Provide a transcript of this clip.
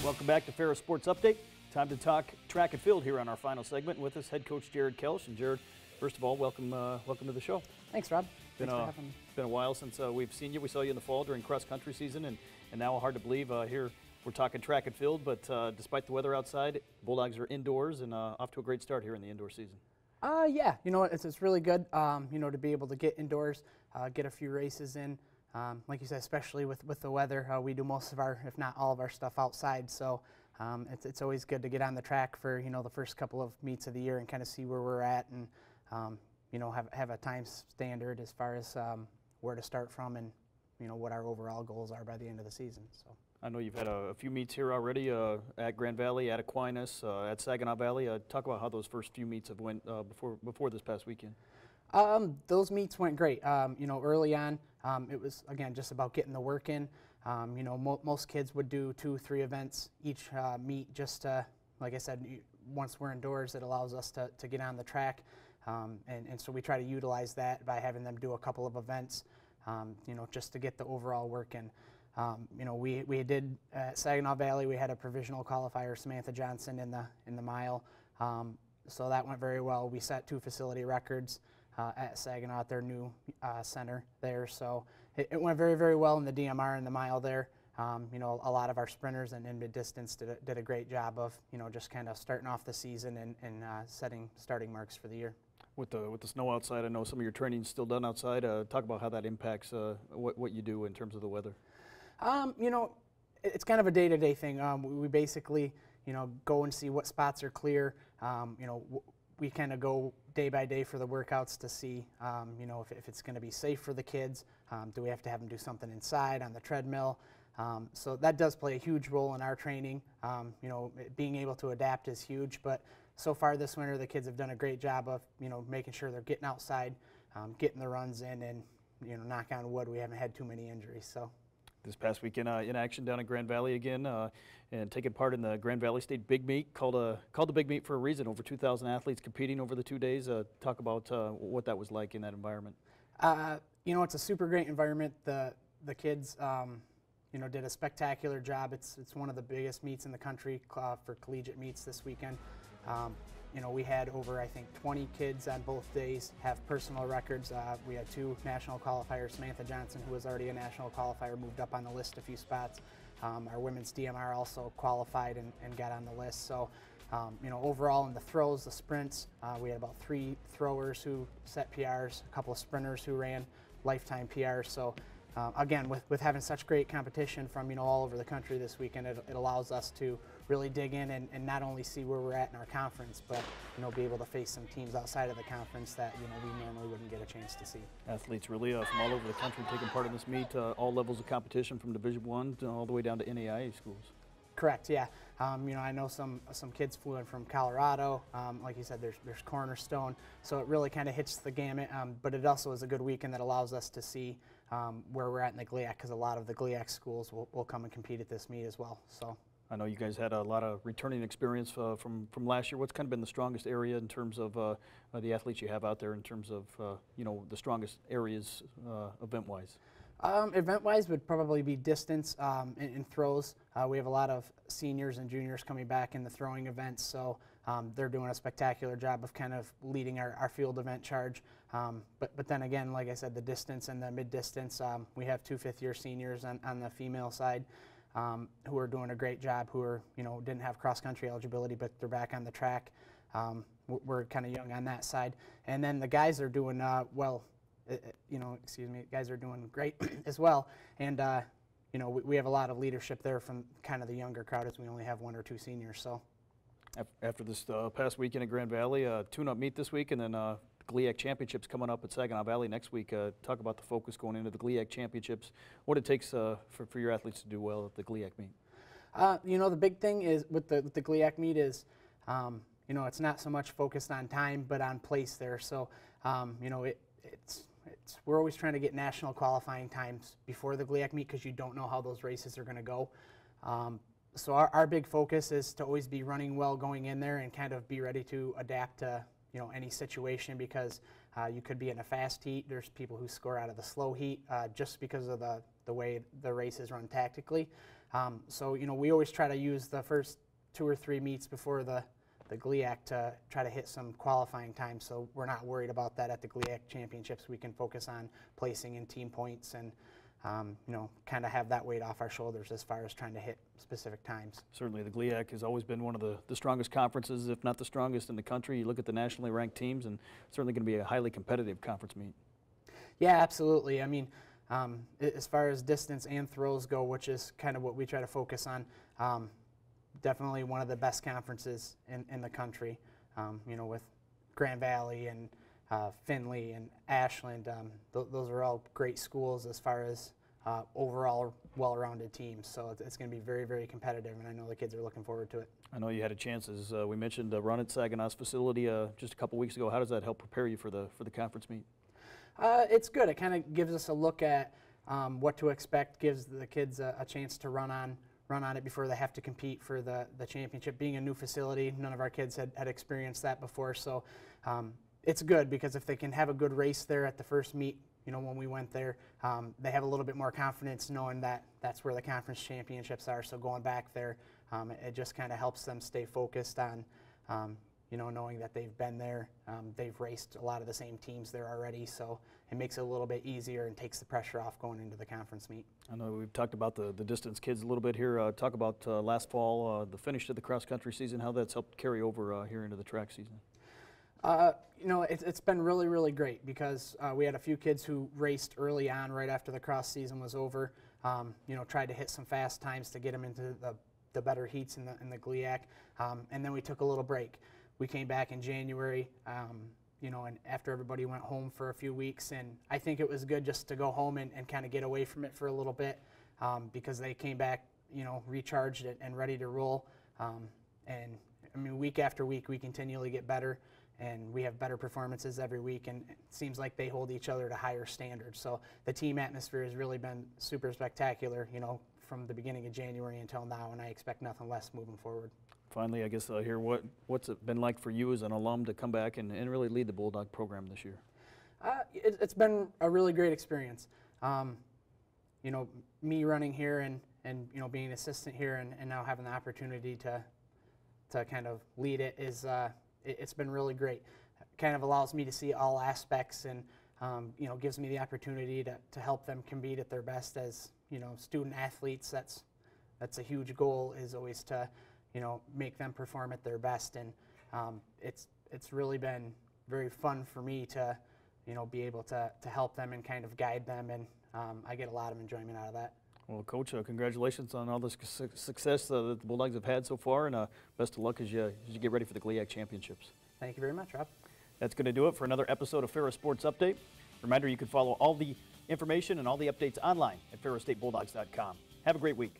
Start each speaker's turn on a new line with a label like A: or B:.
A: Welcome back to Ferris Sports Update. Time to talk track and field here on our final segment. With us, head coach Jared Kelsh. And Jared, first of all, welcome to the show.
B: Thanks, Rob. Thanks for having me.
A: It's been a while since we've seen you. We saw you in the fall during cross-country season, and now hard to believe here we're talking track and field. But despite the weather outside, Bulldogs are indoors and off to a great start here in the indoor season.
B: Yeah, you know, it's really good, to be able to get indoors, get a few races in. Like you said, especially with the weather, we do most of our, if not all of our stuff outside. So it's always good to get on the track for, the first couple of meets of the year and kind of see where we're at and, have a time standard as far as where to start from and, what our overall goals are by the end of the season. So
A: I know you've had a few meets here already at Grand Valley, at Aquinas, at Saginaw Valley. Talk about how those first few meets have went before this past weekend.
B: Those meets went great. Early on, it was, again, just about getting the work in. Most kids would do 2-3 events each meet just to, like I said, once we're indoors, it allows us to get on the track. And so we try to utilize that by having them do a couple of events, just to get the overall work in. We did at Saginaw Valley, we had a provisional qualifier, Samantha Johnson, in the mile. So that went very well. We set 2 facility records at Saginaw at their new center there. So it went very, very well in the DMR and the mile there. A lot of our sprinters and in mid-distance did a great job of, just kind of starting off the season and setting starting marks for the year.
A: With the snow outside, I know some of your training's still done outside. Talk about how that impacts what you do in terms of the weather.
B: It's kind of a day-to-day thing. We basically, go and see what spots are clear. We kind of go day by day for the workouts to see, if it's going to be safe for the kids. Do we have to have them do something inside on the treadmill? So that does play a huge role in our training. Being able to adapt is huge, but so far this winter the kids have done a great job of, making sure they're getting outside, getting the runs in, and, knock on wood, we haven't had too many injuries. So
A: this past weekend in action down at Grand Valley again, and taking part in the Grand Valley State Big Meet, called the Big Meet for a reason. Over 2,000 athletes competing over the 2 days. Talk about what that was like in that environment.
B: It's a super great environment. The kids, did a spectacular job. It's one of the biggest meets in the country for collegiate meets this weekend. We had over, I think, 20 kids on both days have personal records. We had 2 national qualifiers. Samantha Johnson, who was already a national qualifier, moved up on the list a few spots. Our women's DMR also qualified and got on the list. So, overall in the throws, the sprints, we had about 3 throwers who set PRs, a couple of sprinters who ran lifetime PRs. So, again, with having such great competition from, all over the country this weekend, it allows us to really dig in and not only see where we're at in our conference, but, be able to face some teams outside of the conference that, we normally wouldn't get a chance to see.
A: Athletes really from all over the country taking part in this meet, all levels of competition from Division I all the way down to NAIA schools.
B: Correct, yeah. I know some kids flew in from Colorado. Like you said, there's Cornerstone, so it really kind of hits the gamut, but it also is a good weekend that allows us to see where we're at in the GLIAC, because a lot of the GLIAC schools will come and compete at this meet as well. So
A: I know you guys had a lot of returning experience from last year. What's kind of been the strongest area in terms of the athletes you have out there in terms of, the strongest areas event-wise?
B: Event-wise would probably be distance and throws. We have a lot of seniors and juniors coming back in the throwing events, so they're doing a spectacular job of kind of leading our field event charge. But then again, like I said, the distance and the mid-distance, we have 2 fifth-year seniors on the female side who are doing a great job, who are, didn't have cross-country eligibility, but they're back on the track. We're kind of young on that side. And then the guys are doing well. Guys are doing great as well. And, we have a lot of leadership there from kind of the younger crowd, as we only have 1 or 2 seniors. So
A: after this past weekend at Grand Valley, tune-up meet this week, and then GLIAC Championships coming up at Saginaw Valley next week. Talk about the focus going into the GLIAC Championships, what it takes for your athletes to do well at the GLIAC meet.
B: The big thing is with the GLIAC meet is, it's not so much focused on time, but on place there. So, we're always trying to get national qualifying times before the GLIAC meet, because you don't know how those races are going to go. So our big focus is to always be running well going in there and kind of be ready to adapt to any situation, because you could be in a fast heat. There's people who score out of the slow heat just because of the way the race is run tactically. So, you know, we always try to use the first 2 or 3 meets before the GLIAC to try to hit some qualifying time, so we're not worried about that at the GLIAC championships. We can focus on placing in team points and you know, kind of have that weight off our shoulders as far as trying to hit specific times.
A: Certainly the GLIAC has always been one of the strongest conferences, if not the strongest in the country. You look at the nationally ranked teams, and certainly going to be a highly competitive conference meet.
B: Yeah, absolutely. I mean, as far as distance and throws go, which is kind of what we try to focus on, definitely one of the best conferences in the country, you know, with Grand Valley and Findlay and Ashland. Those are all great schools as far as overall well-rounded teams. So it's going to be very, very competitive, and I know the kids are looking forward to it. I
A: know you had a chance, as we mentioned, run at Saginaw's facility just a couple weeks ago. How does that help prepare you for the conference meet?
B: It's good. It kind of gives us a look at what to expect, gives the kids a chance to run on it before they have to compete for the championship. Being a new facility, none of our kids had experienced that before, so it's good because if they can have a good race there at the first meet, you know, when we went there, they have a little bit more confidence knowing that that's where the conference championships are. So going back there, it just kind of helps them stay focused on, you know, knowing that they've been there. They've raced a lot of the same teams there already, so it makes it a little bit easier and takes the pressure off going into the conference meet.
A: I know we've talked about the distance kids a little bit here. Talk about last fall, the finish to the cross-country season, how that's helped carry over here into the track season.
B: You know, it's been really, really great because we had a few kids who raced early on right after the cross season was over, you know, tried to hit some fast times to get them into the better heats in the GLIAC, and then we took a little break. We came back in January, you know, and after everybody went home for a few weeks, and I think it was good just to go home and kind of get away from it for a little bit because they came back, you know, recharged and ready to roll. And I mean, week after week, we continually get better, and we have better performances every week, and it seems like they hold each other to higher standards. So the team atmosphere has really been super spectacular, you know, from the beginning of January until now, and I expect nothing less moving forward.
A: Finally, I guess here, what's it been like for you as an alum to come back and really lead the Bulldog program this year?
B: It's been a really great experience. You know, me running here and you know, being an assistant here and now having the opportunity to kind of lead it is it's been really great. It kind of allows me to see all aspects and you know, gives me the opportunity to help them compete at their best as, you know, student athletes. That's a huge goal, is always to, you know, make them perform at their best, and it's really been very fun for me to, you know, be able to help them and kind of guide them, and I get a lot of enjoyment out of that.
A: Well, Coach, congratulations on all the success that the Bulldogs have had so far, and best of luck as you get ready for the GLIAC championships.
B: Thank you very much, Rob.
A: That's going to do it for another episode of Ferris Sports Update. Reminder, you can follow all the information and all the updates online at ferrisstatebulldogs.com. Have a great week.